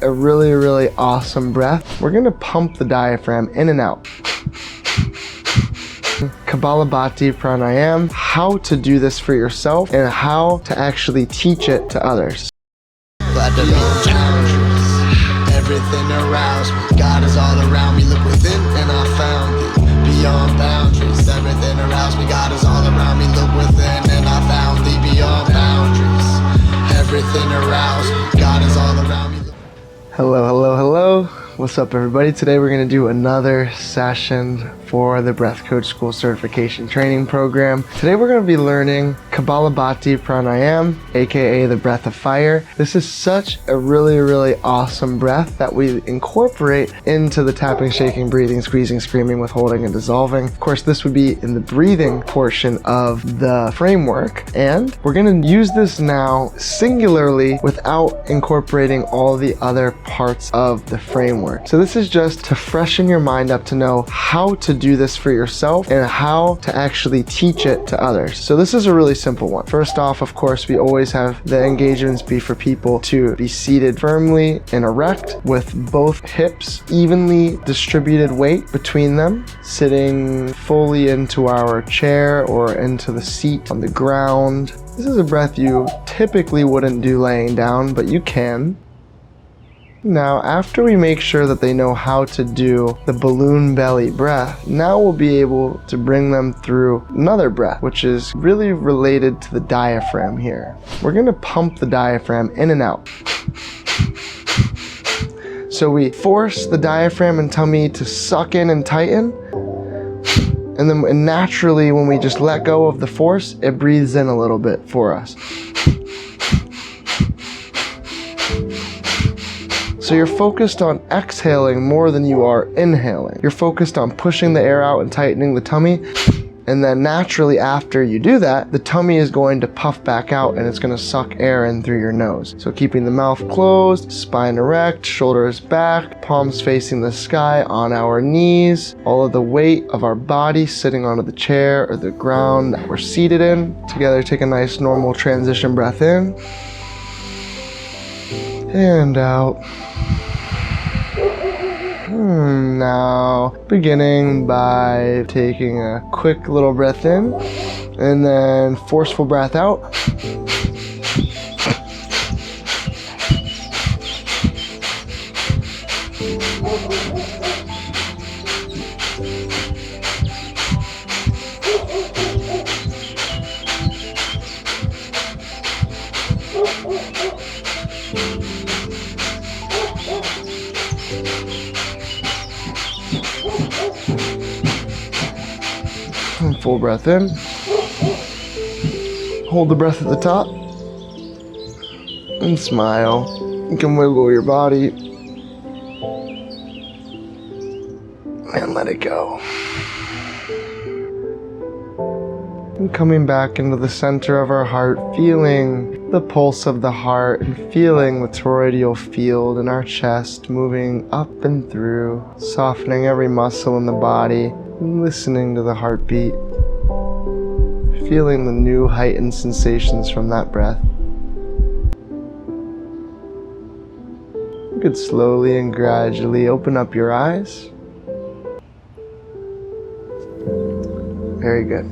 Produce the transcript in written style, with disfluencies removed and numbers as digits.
a really, really awesome breath. We're gonna pump the diaphragm in and out. Kapalbhati pranayam, how to do this for yourself and how to actually teach it to others. Everything around me, God is all around me. Look within and I found thee. Beyond boundaries, everything around me, God is all around me. Look within and I found thee. Beyond boundaries, everything around me, God is all around me. Hello, hello, hello. What's up, everybody? Today we're going to do another session for the Breath Coach School Certification Training Program. Today we're going to be learning Kapalbhati pranayam, aka the breath of fire. This is such a really, really awesome breath that we incorporate into the tapping, shaking, breathing, squeezing, screaming, withholding, and dissolving. Of course, this would be in the breathing portion of the framework, and we're going to use this now singularly without incorporating all the other parts of the framework. So this is just to freshen your mind up to know how to do this for yourself and how to actually teach it to others. So this is a really simple one. First off, of course, we always have the engagements be for people to be seated firmly and erect with both hips evenly distributed weight between them, sitting fully into our chair or into the seat on the ground. This is a breath you typically wouldn't do laying down, but you can. Now, after we make sure that they know how to do the balloon belly breath, now we'll be able to bring them through another breath, which is really related to the diaphragm here. We're going to pump the diaphragm in and out. So we force the diaphragm and tummy to suck in and tighten. And then naturally, when we just let go of the force, it breathes in a little bit for us. So you're focused on exhaling more than you are inhaling. You're focused on pushing the air out and tightening the tummy. And then naturally after you do that, the tummy is going to puff back out and it's going to suck air in through your nose. So keeping the mouth closed, spine erect, shoulders back, palms facing the sky on our knees, all of the weight of our body sitting onto the chair or the ground that we're seated in. Together, take a nice normal transition breath in and out. Now, beginning by taking a quick little breath in and then forceful breath out. Full breath in. Hold the breath at the top. And smile. You can wiggle your body. And let it go. And coming back into the center of our heart, feeling the pulse of the heart and feeling the toroidal field in our chest moving up and through, softening every muscle in the body, and listening to the heartbeat. Feeling the new heightened sensations from that breath. You could slowly and gradually open up your eyes. Very good.